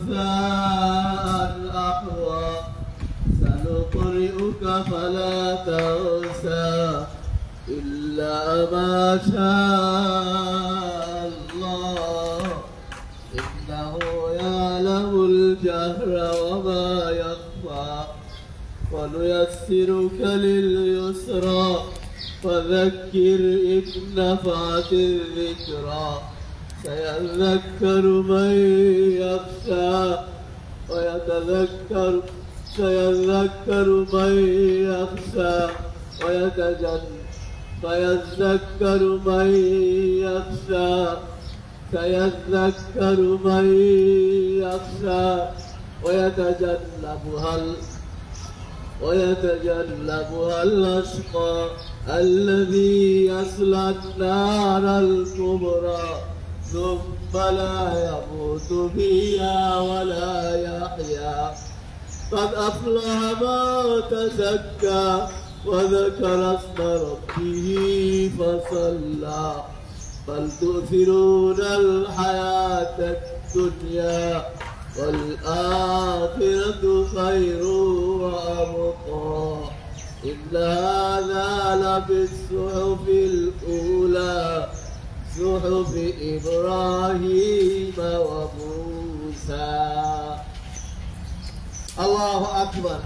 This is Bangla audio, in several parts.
عثاء أحوى سنقرئك فلا تنسى إلا ما شاء الله إنه يعلم الجهر وما يخفى ونيسرك لليسرى فذكر إن نفعت الذكرى سيذكر من يخشى ويتذكر من يخشى سيذكر من يخشى ويتجنبها الأشقى الذي يصلى النار الكبرى ثم لا يموت فيها ولا يحيا قد أفلح من تزكى وذكر اسم ربه فصلى بل تؤثرون الحياة الدنيا والآخرة خير وأبقى إن هذا لفي الصحف الأولى صحف إبراهيم وموسى. الله أكبر.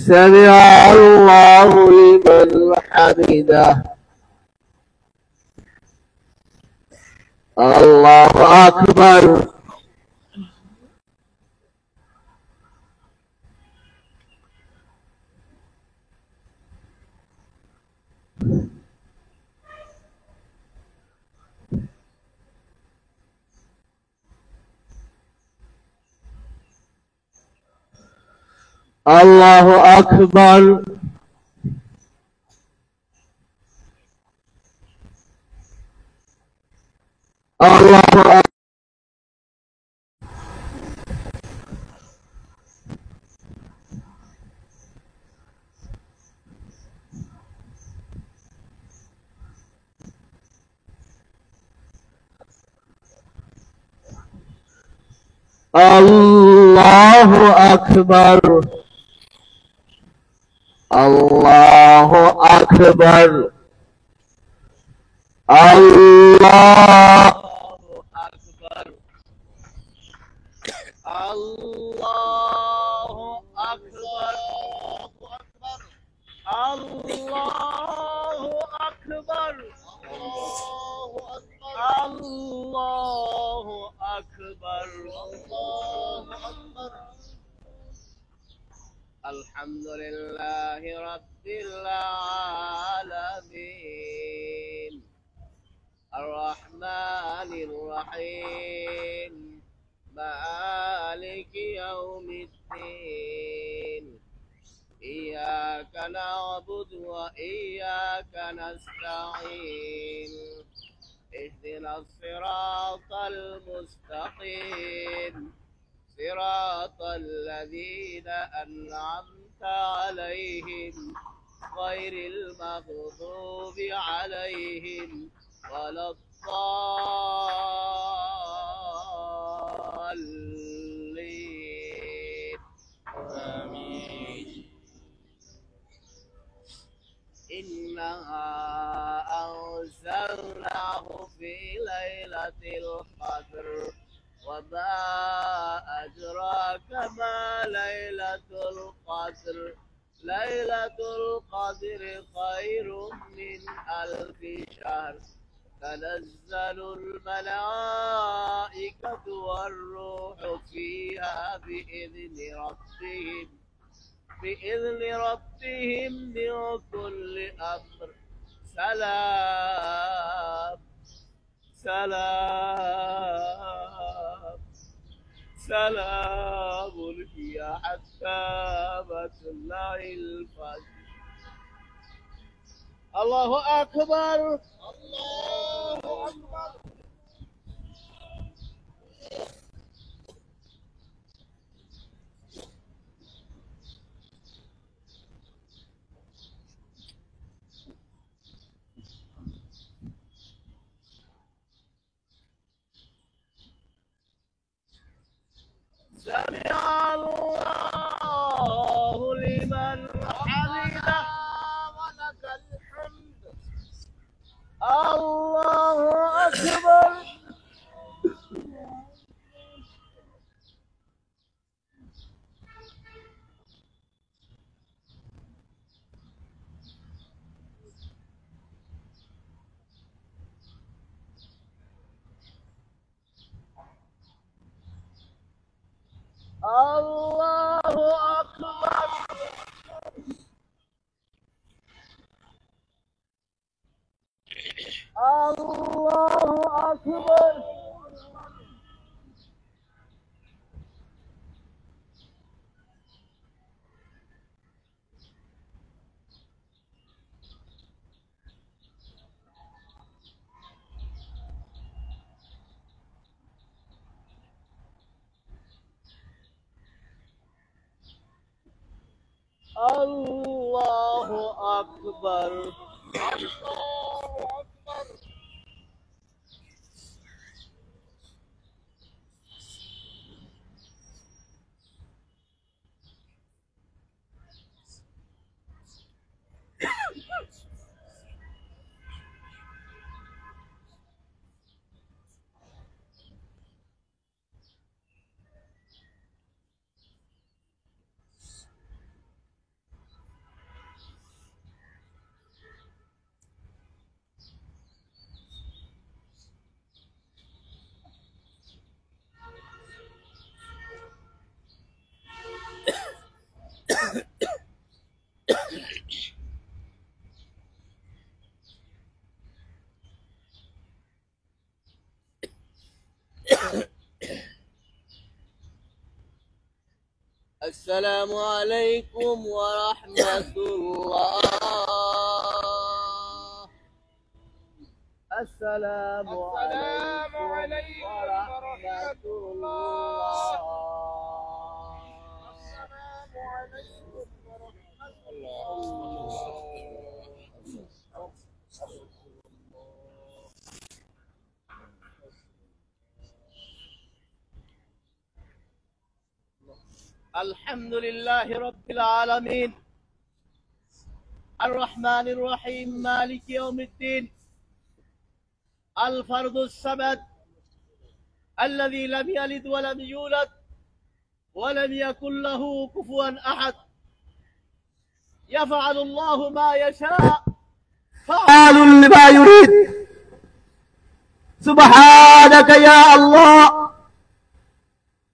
سمع الله لمن حمده. الله أكبر. الله أكبر. الله أكبر. الله أكبر. الله أكبر. الله أكبر. الله أكبر. الله أكبر. الله أكبر. الحمد لله رب العالمين الرحمن الرحيم مالك يوم الدين إياك نعبد وإياك نستعين اهدنا الصراط المستقيم صراط الذين أنعمت عليهم غير المغضوب عليهم ولا الضالين آمين. إنا أنزلناه في ليلة القدر وما أدراك ما ليلة القدر ليلة القدر خير من 1000 شهر تنزل الملائكة والروح فيها بإذن ربهم من كل أمر سلام سلام هي حتى مطلع الفجر. الله أكبر. الله أكبر. سمع الله لمن حمده ولك الحمد. الله أكبر. الله أكبر. الله أكبر. الله أكبر. السلام عليكم ورحمة الله. السلام عليكم ورحمة الله. السلام عليكم ورحمة الله. الحمد لله رب العالمين الرحمن الرحيم مالك يوم الدين الفرد الصمد الذي لم يلد ولم يولد ولم يكن له كفوا أحد. يفعل الله ما يشاء فعال لما يريد. سبحانك يا الله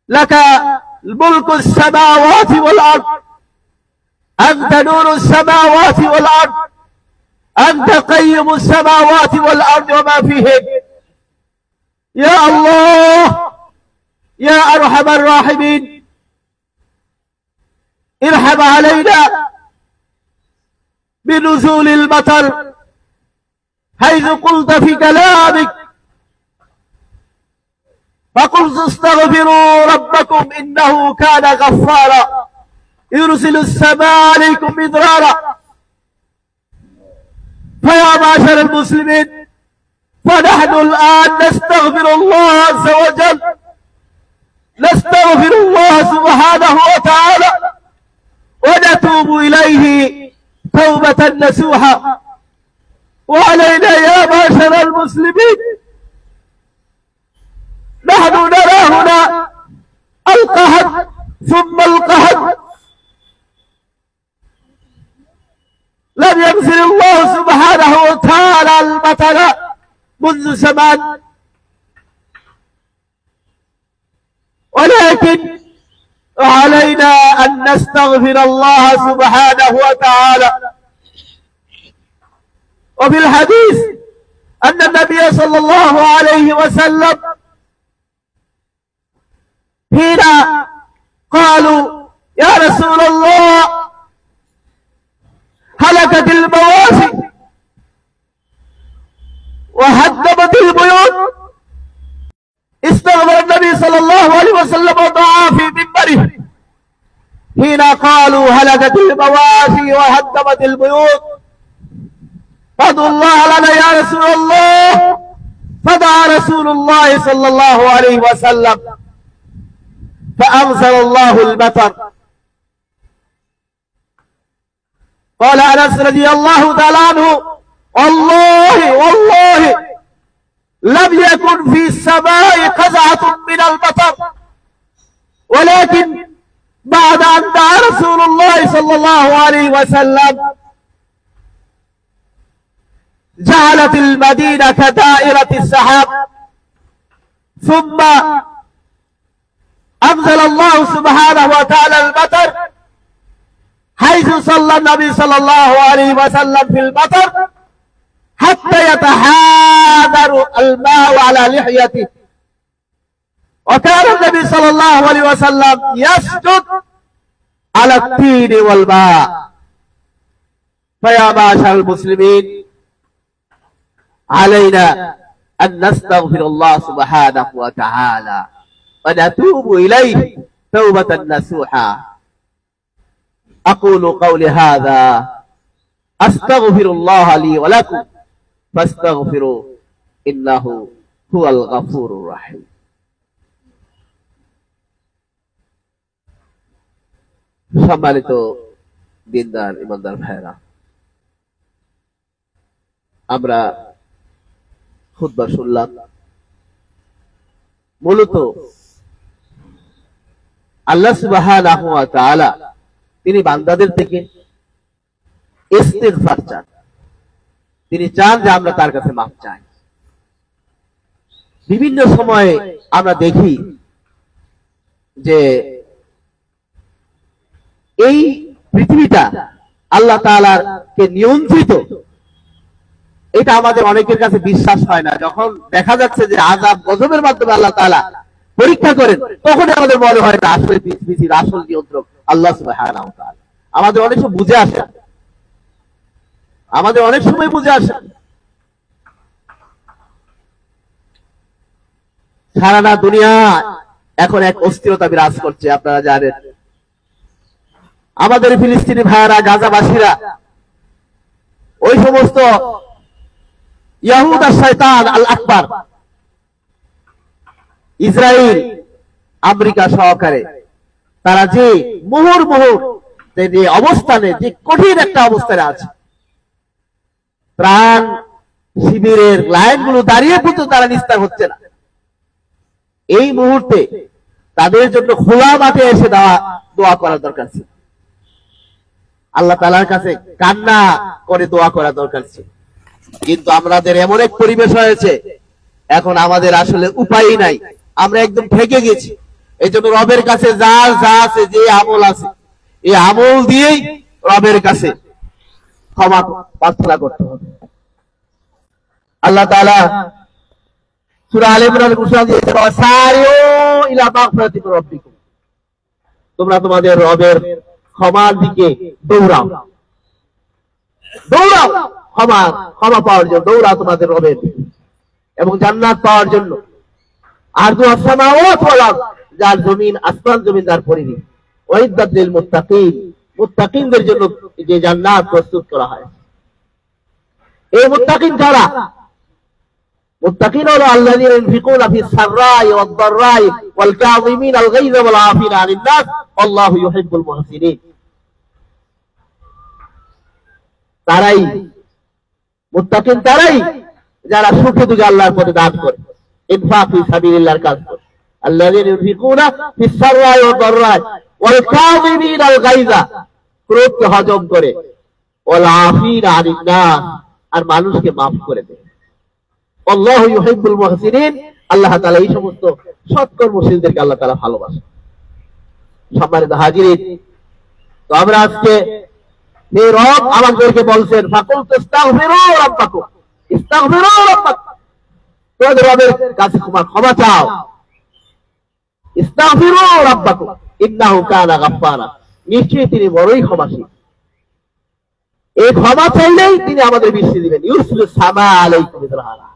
لك الملك السماوات والأرض. أنت نور السماوات والأرض. أنت قيم السماوات والأرض وما فيهن. يا الله يا أرحم الراحمين ارحم علينا بنزول المطر حيث قلت في كلامك فقلت استغفروا ربكم إنه كان غفارا يرسل السماء عليكم مدرارا. فيا معشر المسلمين فنحن الآن نستغفر الله عز وجل. نستغفر الله سبحانه وتعالى ونتوب إليه توبة نسوحا. وعلينا يا معشر المسلمين نحن نرى هنا القهر ثم القهر. لم ينزل الله سبحانه وتعالى المطر منذ زمان، ولكن علينا أن نستغفر الله سبحانه وتعالى. وفي الحديث أن النبي صلى الله عليه وسلم حين قالوا يا رسول الله هلكت المواشي وهدمت البيوت استغفر النبي صلى الله عليه وسلم ودعا في منبره حين قالوا هلكت المواشي وهدمت البيوت فادعوا الله لنا يا رسول الله فدعا رسول الله صلى الله عليه وسلم فأنزل الله المطر قال أنس رضي الله تعالى عنه والله لم يكن في السماء قزعة من المطر ولكن بعد أن دعا رسول الله صلى الله عليه وسلم جعلت المدينة كدائرة السحاب ثم أنزل الله سبحانه وتعالى المطر حيث صلى النبي صلى الله عليه وسلم في المطر حتى يتحاذر الماء على لحيته وكان النبي صلى الله عليه وسلم يسجد على الطين والماء فيا معشر المسلمين علينا أن نستغفر الله سبحانه وتعالى ونتوب إليه توبة نصوحا أقول قولي هذا أستغفر الله لي ولكم فاستغفروا إنه هو الغفور الرحيم সম্মানিত দিনদার ইমানদার ভাইরা, আমরা খুতবা শুনলাম। মূলত আল্লাহ সুবহানাহু ওয়া তাআলা তিনি বান্দাদের থেকে ইস্তিগফার চান। তিনি চান যে আমরা তার কাছে মাফ চাই। বিভিন্ন সময়ে আমরা দেখি যে এই পৃথিবীটা আল্লাহ তাআলার কে নিয়ন্ত্রিত, এটা আমাদের অনেকের কাছে বিশ্বাস হয় না। যখন দেখা যাচ্ছে যে আযাব গজবের মাধ্যমে আল্লাহ তাআলা পরীক্ষা করেন, তখন আমাদের মনে হয় না আসলে পৃথিবীর আসল নিয়ন্ত্রক আল্লাহ সুবহানাহু ওয়া তাআলা। আমাদের অনেক সময় বুঝে আসে, আমাদের অনেক সময় বুঝে আসে। সারা দুনিয়া এখন এক অস্থিরতা বিরাজ করছে, আপনারা জানেন। আমাদের ফিলিস্তিনি ভাইয়েরা, গাজাবাসীরা, ওই সমস্ত ইয়াহুদ আর শয়তান আল আকবার, ইসরায়েল, আমেরিকা সহকারে তারা যে মুহুর্মুহ যে অবস্থানে, যে কঠিন একটা অবস্থানে আছে, ত্রাণ শিবিরের লাইনগুলো দাঁড়িয়ে পর্যন্ত তারা নিস্তার হচ্ছে না। এই মুহূর্তে তাদের জন্য খোলা মাঠে এসে দোয়া করার দরকার ছিল, আল্লাহ তাআলার কাছে কান্না করে দোয়া করা দরকার ছিল। কিন্তু আমাদের এমন এক পরিবেশ হয়েছে, এখন আমাদের আসলে উপায় নাই, আমরা একদম ঠেকে গেছি। এই জন্য রবের কাছে যা আছে, যে আমল আছে, এই আমল দিয়েই রবের কাছে ক্ষমা প্রার্থনা করতে হবে। আল্লাহ তাআলা সূরা আলে ইমরান ঘোষণা দিয়েছে, ওয়াসারিউ ইলা মাগফিরাতি মির রাব্বিকুম, তোমরা তোমাদের রবের ক্ষমার দিকে দৌড়াও, দৌড়াও ক্ষমা পাওয়ার জন্য, দৌড়াও তোমাদের রবের দিকে এবং জান্নাত পাওয়ার জন্য। আর দুআস সামাওয়াত ওয়াল আরদ, যার জমিন আসমান জমিন যার পরিধি, ওয়াইদাত লিল মুত্তাকিন, মুত্তাকিনদের জন্য যে জান্নাত প্রস্তুত করা হয়। এই মুত্তাকিন যারা, মুত্তাকিন হলো আল্লাযীনা ইউনফিকুনা ফিস সাররাই ওয়াদ দাররাই ওয়াল কাযিমিনা আল গায়যা ওয়াল আফিনা আনিন নাস আল্লাহু ইউহিব্বুল মুহসিনিন। তারাই মুত্তাকিন, তারাই যারা সুখে দুঃখে আল্লাহর পথে দান করে, ইনফাক ফি সাবিলিল্লাহর কাজ করে। আল্লাযীনা ইউনফিকুনা ফিস সাররাই ওয়াদ দাররাই ওয়াল কাযিমিনা আল গায়যা, ক্রোধকে হজম করে, ওয়াল আফিনা আনিন নাস, আর মানুষকে maaf করে দেয়। আল্লাহু ইউহিব্বুল মুহসিনিন, আল্লাহ তাআলা এই সমস্ত সৎকর্মশীলদেরকে আল্লাহ তাআলা ভালোবাসেন। সম্মানিত হাজিরিন, তো আমরা আজকে এই রব আমাদেরকে বলছেন, ফাকুল তাস্তাগফিরু রাব্বাকুম, ইস্তাগফিরু রাব্বাকুম, তোমাদের রবের কাছে ক্ষমা চাও। ইস্তাগফিরু রাব্বাকুম ইন্নাহু কানা গাফফারা, নিশ্চয়ই তিনি বড়ই ক্ষমাশীল। এই ক্ষমা চাইলেই তিনি আমাদের বৃষ্টি দিবেন। ইউরসিলুস সামা আলাইকুম মিদরারা,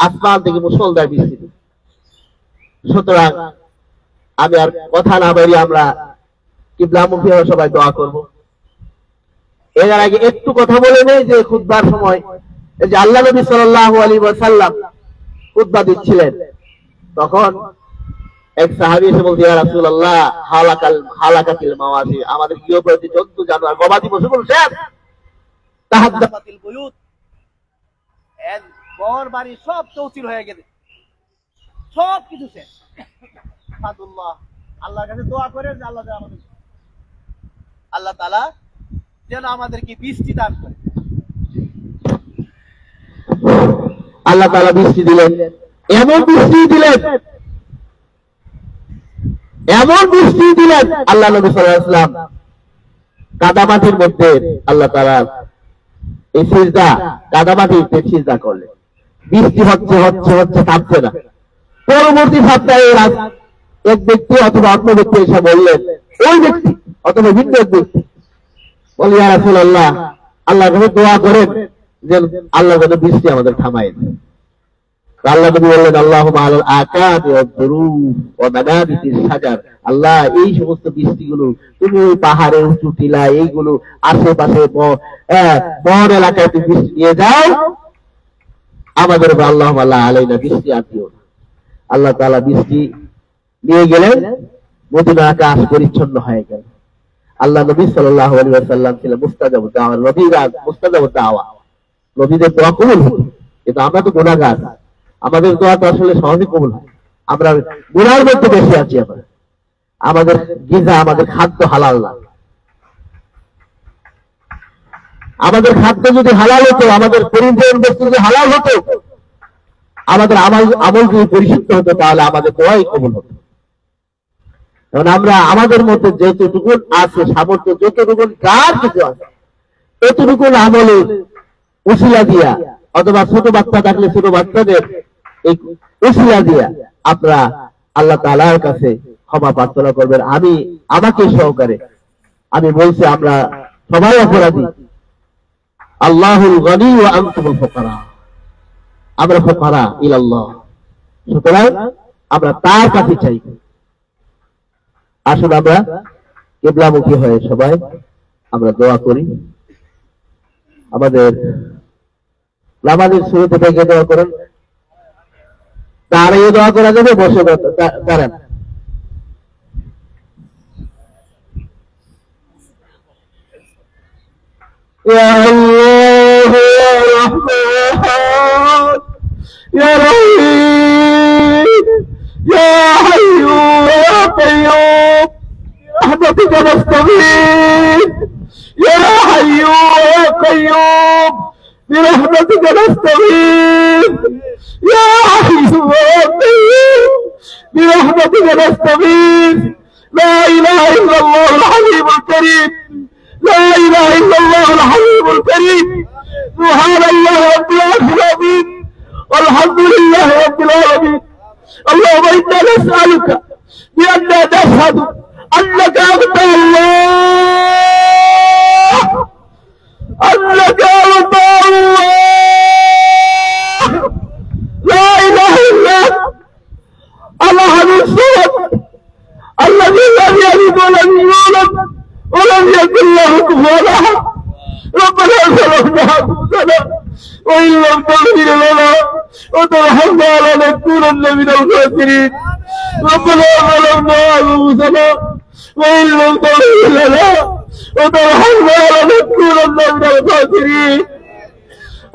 আসমান থেকে মুষলধার বৃষ্টি দিবেন। সুতরাং আমি আর কথা না বাড়িয়ে আমরা কিবলামুখী হয়ে সবাই দোয়া করব। এর আগে একটু কথা বলে নেই যে খুতবার সময় এই যে আল্লাহ নবী সাল্লাল্লাহু আলাইহি ওয়াসাল্লাম খুতবা দিচ্ছিলেন, তখন এক সাহাবী এসে বলছে, ইয়া রাসূলুল্লাহ হালাকাতিল মাওয়াশি, আমাদের গৃহপালিত জন্তু জানোয়ার গবাদি পশুগুলো শেষ, তাহাদ্দামাতিল বুয়ুত, ঘর বাড়ি সব তৌসিল হয়ে গেছে, সব কিছু শেষ। সাদুল্লাহ, আল্লাহর কাছে দোয়া করে যে আল্লাহ তাআলা যেন আমাদেরকে বৃষ্টি দান করে। আল্লাহ তাআলা বৃষ্টি দিলেন, এমন বৃষ্টি দিলেন, এমন বৃষ্টি দিলেন, আল্লাহ নবী সাল্লাল্লাহু আলাইহি ওয়াসাল্লাম কাদামাটির মধ্যে আল্লাহ তাআলা এই সিজদা, কাদামাটিতে সিজদা করলেন। বৃষ্টি হচ্ছে হচ্ছে হচ্ছে, থামছে না। পরবর্তী সপ্তাহে এক ব্যক্তি অথবা অন্য ব্যক্তি এসে বললেন, ওই ব্যক্তি অথবা ভিন্ন এক ব্যক্তি বলে, ইয়া রাসূলুল্লাহ, আল্লাহর কাছে দোয়া করেন যে আল্লাহ যেন বৃষ্টি আমাদের থামায় দেন। আল্লাহ নবী বললেন, আল্লাহুম্মা আলাল আকাবি ওয়াদ-দুরুব ওয়া মানাবিতিস শাজার, আল্লাহ এই সমস্ত বৃষ্টিগুলো তুমি ওই পাহাড়ের উঁচু টিলা এইগুলো আশেপাশে বন এলাকায় তুমি বৃষ্টি নিয়ে যাও আমাদের উপর, আল্লাহুম্মা লা আলাইনা বৃষ্টি আর দিও না। আল্লাহ তাআলা বৃষ্টি নিয়ে গেলেন, মদিনার আকাশ পরিচ্ছন্ন হয়ে গেল। আল্লাহ নবী সাল্লাল্লাহু আলাইহি ওয়াসাল্লাম ছিলেন মুস্তাজাবুদ দাওয়া, মুস্তাজাবুদ দাওয়া, নবীদের দোয়া কবুল হয়। কিন্তু আমরা তো গুনাহগার, আমাদের দোয়া তো আসলে সহজে কবুল হয়। আমরা গুনাহের মধ্যে বেশি আছি। আমাদের গিজা, আমাদের খাদ্য হালাল না। আমাদের খাদ্য যদি হালাল হতো, আমাদের পরিবহন বস্তু যদি হালাল হতো, আমাদের আমল যদি পরিশুদ্ধ হতো, তাহলে আমাদের দোয়াই কবুল হতো। কারণ আমরা আমাদের মধ্যে যতটুকু আছে সামর্থ্য, যতটুকু কার কিছু আছে, ততটুকু আমলে উসিলা দিয়া, অথবা ছোট বাচ্চা থাকলে ছোট বাচ্চাদের এই উসিলা দিয়া আপনারা আল্লাহ তাআলার কাছে ক্ষমা প্রার্থনা করবেন। আমাকে সহকারে আমি বলছি, আমরা সবাই অপরাধী। আল্লাহুল গনি ওয়া আনতুমুল ফুকারা, আমরা ফুকারা ইলাল্লাহ। সুতরাং আমরা তার কাছে চাই। আসুন আমরা কিবলামুখী হয়ে সবাই আমরা দোয়া করি। আমাদের নামাজের শুরুতে থেকে দোয়া করেন, দাঁড়িয়ে দোয়া করা যাবে, বসে দাঁড়ান। ইয়া আল্লাহ ইয়া রাহমান ইয়া রহিম ইয়া হাইয়্যু ইয়া কাইয়্যুম বিরহমাতিকা নাস্তাগীথ ইয়া হাইয়্যু ইয়া কাইয়্যুম বিরহমাতিকা নাস্তাগীথ ইয়া হাইয়্যু ইয়া কাইয়্যুম বিরহমাতিকা নাস্তাগীথ লা ইলাহা ইল্লাল্লাহুল হালিমুল কারীম لا إله إلا الله الحليم الكريم سبحان الله رب العالمين والحمد لله رب العالمين اللهم إنا نسألك بأننا نشهد أنك أنت الله، أنك أنت الله، لا إله إلا الأحد الصمد الذي لم يلد ولم يولد ولم يكن له كفوا احد. ربنا ظلمنا انفسنا وان لم تغفر لنا وترحمنا لنكونن من الخاسرين. ربنا ظلمنا انفسنا وان لم تغفر لنا وترحمنا لنكونن من الخاسرين.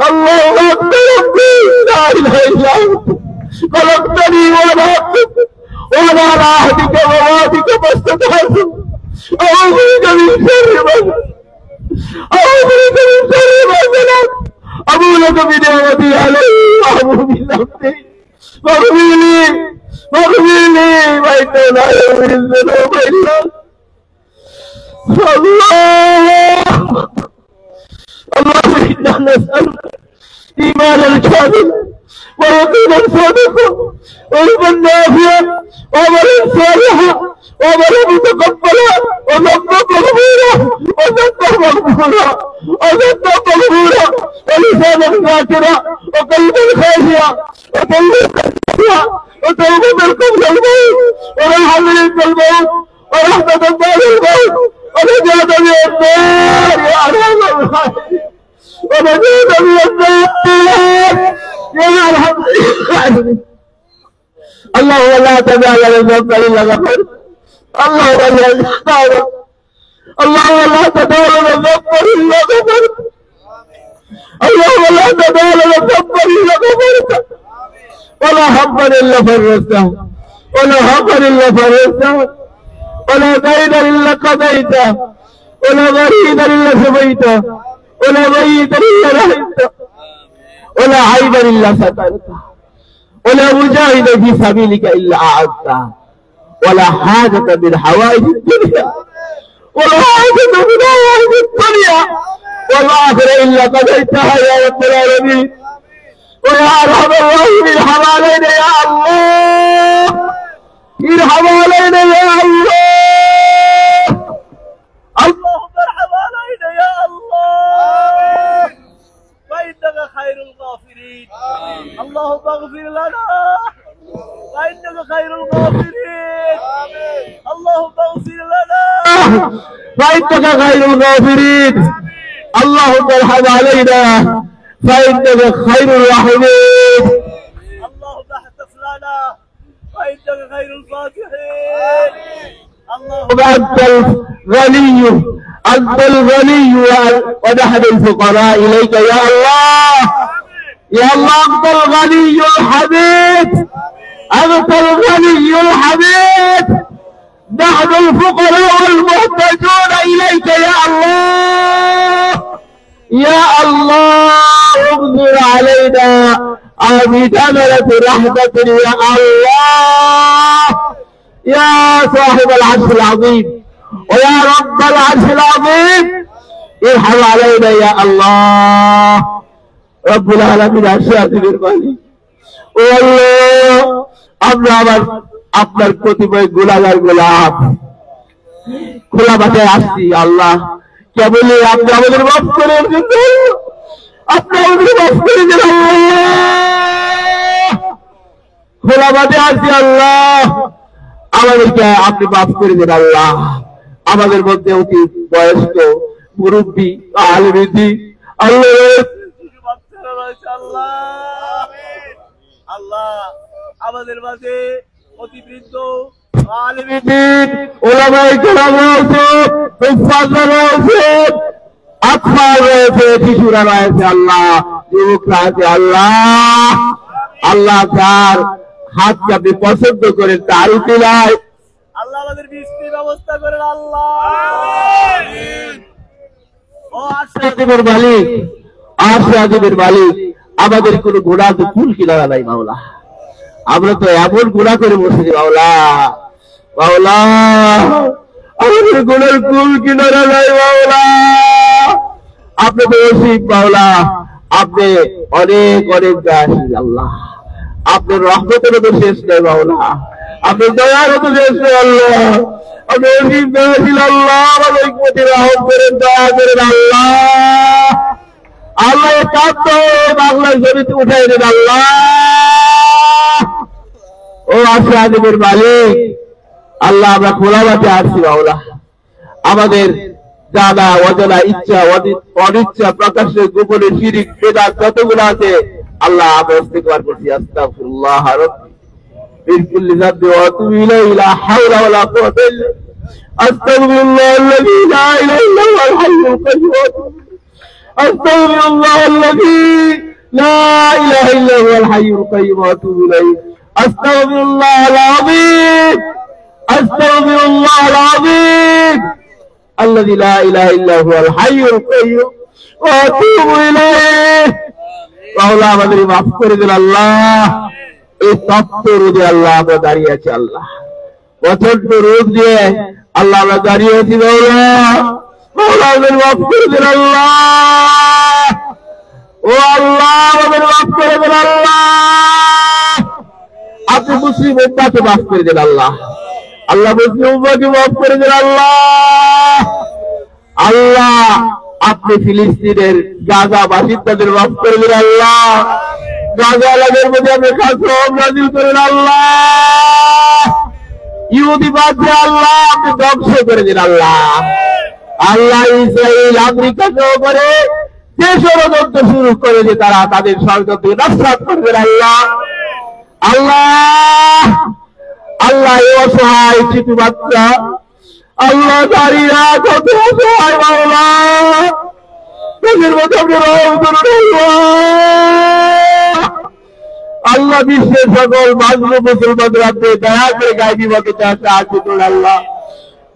اللهم انت ربي لا اله الا انت خلقتني وانا عبدك وانا على عهدك ووعدك ما استطعت. أعوذ بك من شر ما صنعت، أبو لك بنعمتي علي وأبو بذنبي فاغفر لي فإنه لا يغفر الذنوب إلا اللهم إنا نسألك إيمانا كاملا ورقيبا صادقا علما نافعا وعملا صالحا وعملا متقبلا وذنبا مغفورا وذنبا مغفورا وذنبا مغفورا ولسانا ذاكرا وقلبا خاشعا وقلبا خاشعا وتوبة قبل الموت وراحة عند الموت ورحمة بعد الموت ونجاة من النار يا أرحم الراحمين ونجاة من النار يا أرحم الراحمين. اللهم لا تدع لنا ذنبا إلا غفرت اللهم لا تدع اللهم لا تدع لنا ذنبا إلا غفرت اللهم لا تدع لنا ذنبا إلا غفرت ولا هما إلا فرجته ولا هما إلا فرجته ولا دينا إلا قضيته ولا مريضا إلا شفيته ولا ميتا إلا رحمته ولا عيبا إلا سترته ولا مجاهدا في سبيلك إلا أعدته ولا حاجة من حوائج الدنيا ولا حاجة من حوائج الدنيا والآخرة إلا قضيتها يا رب العالمين. ويا أرحم الراحمين ارحم علينا يا الله ارحم علينا يا الله اللهم ارحم علينا يا الله فإنك خير الغافرين. اللهم اغفر لنا فإنك خير الغافرين. اللهم اغفر لنا فإنك خير الغافرين. اللهم ارحم علينا فإنك خير الراحمين. اللهم احفظ لنا فإنك خير الفاتحين. اللهم أنت الغني ونحن الفقراء إليك يا الله يا الله. أنت الغني الحميد أنت الغني الحميد نحن الفقراء المحتاجون إليك يا الله يا الله. انظر علينا بثمرة رحمة يا الله يا صاحب العرش العظيم ويا رب العرش العظيم ارحم علينا يا الله رب العالمين আশীর্বাদের মালিক ও আল্লাহ আমরা আপনার প্রতিময় গুনাহগার গোলাম খোলা মাঠে আসছি আল্লাহ কেবলই আপনি আমাদের মাফ করে দিন আপনি আমাদের মাফ করে দিন আল্লাহ খোলা মাঠে আসছি আল্লাহ আমাদেরকে আপনি মাফ করে দিন আল্লাহ। আমাদের মধ্যে অতি বয়স্ক মুরব্বী আলেমী আল্লাহ আমাদের মাঝে অতি বৃদ্ধ আলেমী ওলামায়ে কেরাম রয়েছে হুফাজরা রয়েছে আতফাল রয়েছে শিশুরা রয়েছে আল্লাহ যুবকরা আছে আল্লাহ আল্লাহ যার হাতকে আপনি পছন্দ করেন তার উচিলায় আল্লাহ আমাদের বৃষ্টির ব্যবস্থা করেন আল্লাহ। ও আশীর্বাদের মালিক আশীর্বাদের মালিক আমাদের কোনো গুনাহ তো কুল কিনারা নাই মাওলা আমরা তো এমন গুনাহ করে বসেছি মাওলা মাওলা আমাদের গুনার কুল কিনারা নাই মাওলা আপনি তো ওসিফ মাওলা আপনি অনেক অনেক দাসী আল্লাহ আপনার রহমতের তো শেষ নেই মাওলা আপনার দয়ার তো শেষ নেই আল্লাহ আপনি ওসিফ দাসী আল্লাহ আমাদের প্রতি রহম করেন দয়া করেন আল্লাহ আল্লাহ কাঁদত বাংলার জমিতে উঠাই দেন আল্লাহ ও আশীর্বাদের মালিক আল্লাহ আমরা খোলা মাঠে আসছি মাওলা আমাদের জানা অজানা ইচ্ছা অনিচ্ছা প্রকাশ্যে গোপনে শিরিক বেদাত যতগুলো আছে আল্লাহ আমরা ইস্তিগফার করছি আস্তাগফিরুল্লাহ রাব্বি মিন কুল্লি যানবি ওয়া আতুবু ইলাইহি লা হাওলা ওয়া লা কুওয়াতা ইল্লা আস্তাগফিরুল্লাহ আল্লাযী লা ইলাহা ইল্লা হুয়াল হাইয়ুল কাইয়্যুম ওয়া আতুবু ইলাইহি আস্তাগফিরুল্লাহ আল-আযীম আস্তাগফিরুল্লাহ আল-আযীম الذي لا إله إلا هو الحي القيوم وأتوب إليه মাওলা আমাদের মাফ করে দিন আল্লাহ এই তপ্ত রোদে আল্লাহ আমরা দাঁড়িয়ে আছি আল্লাহ প্রচন্ড রোদ দিয়ে আল্লাহ আমরা দাঁড়িয়ে আছি মাওলা মাওলা আমাদের মাফ করে দিন আল্লাহ ও আল্লাহ আমাদের মাফ করে দেন আল্লাহ। আপনি মুসলিম উম্মাহকে মাফ করে দেন আল্লাহ। আল্লাহ মুসলিম উম্মাহকে মাফ করে দেন আল্লাহ। আল্লাহ আপনি ফিলিস্তিনের গাজা বাসিন্দাদের মাফ করে দেন আল্লাহ। গাজা এলাকার মধ্যে আপনি খাসরম নাযিল করেন আল্লাহ। ইহুদি বাদ দিয়ে আল্লাহ আপনি ধ্বংস করে দিন আল্লাহ। আল্লাহ ইসরায়েল আমেরিকা করে যে ষড়যন্ত্র শুরু করে যে তারা তাদের ষড়যন্ত্র নস্বাত করবেন আল্লাহ। আল্লাহ আল্লাহ এই অসহায় শিশু বাচ্চা আল্লাহ দাঁড়িয়ে কত অসহায় বাংলা তাদের মধ্যে আপনি রহম করুন আল্লাহ। বিশ্বের সকল মাজলুম মুসলমানদের আপনি দয়া করে গায়বীভাবে সাহায্য করুন আল্লাহ।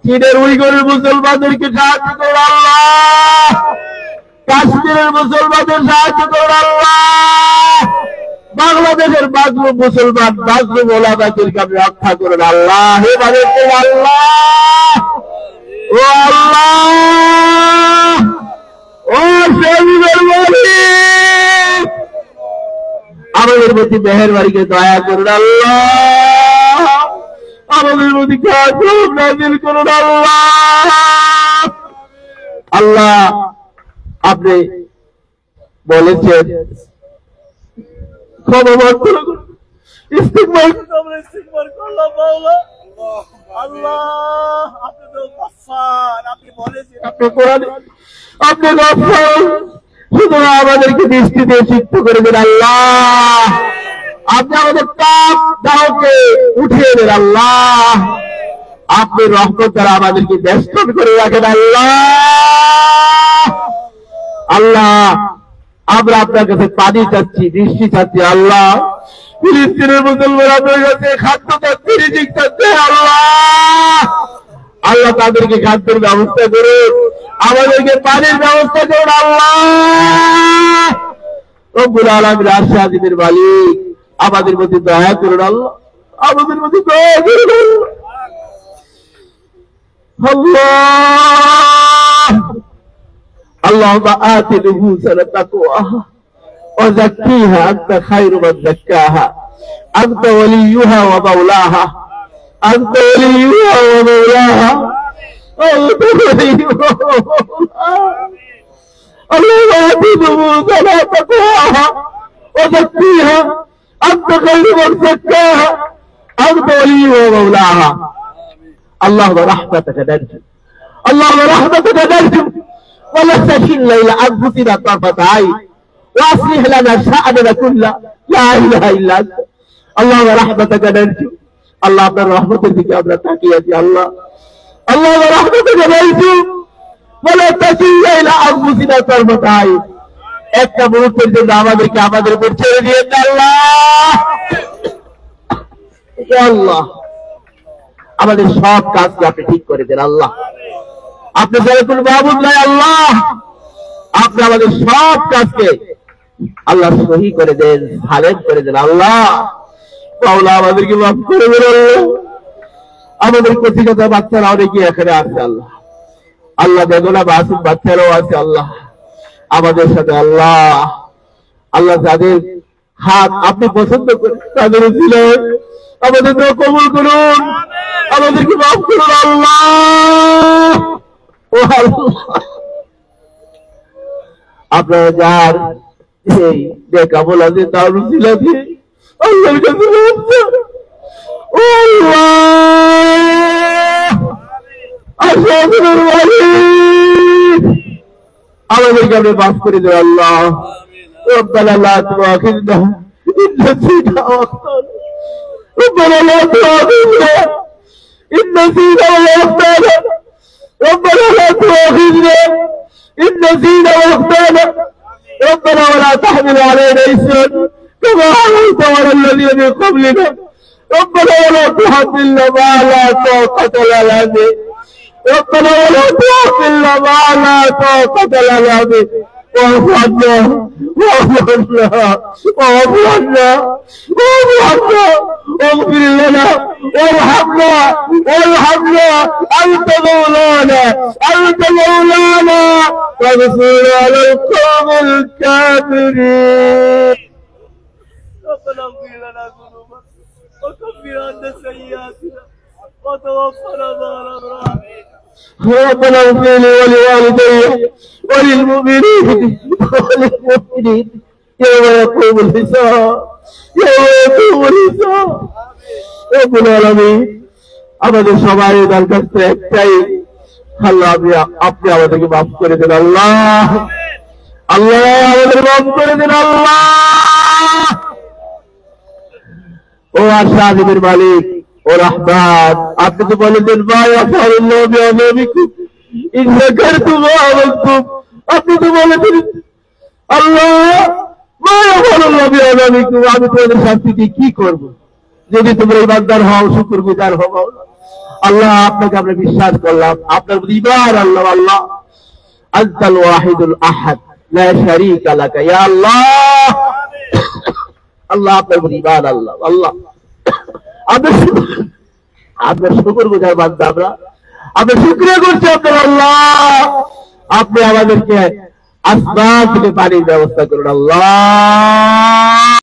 চীনের উইগরের মুসলমানদেরকে সাহায্য করুন আল্লাহ। কাশ্মীরের মুসলমানদের সাহায্য করুন আল্লাহ। বাংলাদেশের মাজলুম মুসলমান মাজলুম ওলামাদেরকে আপনি রক্ষা করুন আল্লাহ। এবারে আল্লাহ ও আল্লাহ ও শহীদের মালিক আমাদের প্রতি মেহেরবানিকে দয়া করুন আল্লাহ। আমাদের প্রতি খাসরম নাযিল করুন আল্লাহ। আল্লাহ আপনি বলেছেন ক্ষমা প্রার্থনা করুন, ইস্তিগফার করলাম মাওলা। আল্লাহ আপনি তো গফফার, আপনি বলেছেন আপনি কোরআনে আপনি গফফার, সুতরাং আমাদেরকে দৃষ্টি দিয়ে সিক্ত করে দেন আল্লাহ। আপনি আমাদের পাপ দাওকে উঠিয়ে দেন আল্লাহ। আপনি রহমত দ্বারা আমাদেরকে বেষ্টন করে রাখেন আল্লাহ। আল্লাহ আমরা আপনার কাছে পানি চাচ্ছি, বৃষ্টি চাচ্ছি আল্লাহ। ফিলিস্তিনের মুসলমান আপনার কাছে খাদ্য চাচ্ছি, রিজিক চাচ্ছে আল্লাহ। আল্লাহ তাদেরকে খাদ্যের ব্যবস্থা করুন, আমাদেরকে পানির ব্যবস্থা করুন আল্লাহ। রব্বুল আলামিন আরশে আজিমের মালিক আমাদের প্রতি দয়া করুন আল্লাহ। আমাদের প্রতি দয়া করুন আল্লাহ। اللهم آت نفوسنا تقواها وزكيها أنت خير من زكاها أنت وليها ومولاها أنت وليها ومولاها أنت وليها ومولاها اللهم آت نفوسنا تقواها وزكيها أنت خير من زكاها أنت وليها ومولاها اللهم رحمتك نرجو اللهم رحمتك نرجو ونستكل إلى أنفسنا طرفة عين وأصلح لنا شأننا كله لا إله إلا أنت اللهم رحمتك نرجو الله আপনার রহমতের দিকে আমরা তাকিয়ে আছি আল্লাহ। اللهم رحمتك نرجو ونستكل إلى أنفسنا طرفة عين একটা মুহূর্তের জন্য আমাদেরকে আমাদের উপর ছেড়ে দিয়ে আল্লাহ। আল্লাহ আমাদের সব কাজকে আপনি ঠিক করে দেন আল্লাহ। আপনি যারা কোন মাবুদ নাই আল্লাহ, আপনি আমাদের সব কাজকে আল্লাহ সহি করে দেন, সালেম করে দেন আল্লাহ। মাওলা আমাদেরকে মাফ করে দেন আল্লাহ। আমাদের কচিকাতা বাচ্চারা অনেকে এখানে আছে আল্লাহ। আল্লাহ বেদনা মাসুম বাচ্চারাও আছে আল্লাহ আমাদের সাথে আল্লাহ। আল্লাহ যাদের হাত আপনি পছন্দ করেন তাদের উসিলায় আমাদের দোয়া কবুল করুন, আমাদেরকে মাফ করুন আল্লাহ। আপনারা যার এই বেকাবল আছে তার উসিলা দিয়ে আল্লাহর কাছে ও আল্লাহ আমাদেরকে আপনি মাফ করে দেন আল্লাহ। ربنا لا تؤاخذنا إن نسينا وأخطأنا ربنا لا تؤاخذنا إن نسينا وأخطأنا ربنا لا تؤاخذنا إن نسينا وأخطأنا ربنا ولا تحمل علينا إصرا كما حملت على الذين من قبلنا ربنا ولا تحملنا ما لا طاقة لنا به ربنا ولا تحملنا ما لا طاقة لنا به واعف عنا واعف عنا واعف عنا واعف عنا واغفر لنا وارحمنا وارحمنا أنت مولانا أنت مولانا وانصرنا على القوم الكافرين. ربنا اغفر لنا ذنوبنا وكفر عنا سيئاتنا وتوفنا مع الابرار. ربنا اغفر لي ولوالدي وللمؤمنين يوم يقوم الحساب يوم يقوم الحساب. رب العالمين আমাদের সবাই দরখাস্ত একটাই, আল্লাহ আপনি আমাদেরকে মাফ করে দেন। আল্লাহ আল্লাহ আমাদের মাফ করে দেন। আল্লাহ ও আশাদের মালিক ও রহমান, আপনি তো বলে দেন আপনি তো বলেছেন আল্লাহ আমি তোমাদের শাস্তি দিয়ে কি করব যদি তোমরা ইমানদার হও, শুকরগুজার হও। আল্লাহ আপনাকে আমরা বিশ্বাস করলাম, আপনার প্রতি ঈমান আল্লাহ আল্লাহ আনতাল ওয়াহিদুল আহাদ লা শারীকা লাকা ইয়া আল্লাহ। আল্লাহ আপনার প্রতি ঈমান আল্লাহ আল্লাহ আপনার শুকরগুজার বান্দা আমরা শুকরিয়া করছি আপনার আল্লাহ। আপনি আমাদেরকে আসমান থেকে পানির ব্যবস্থা করুন আল্লাহ।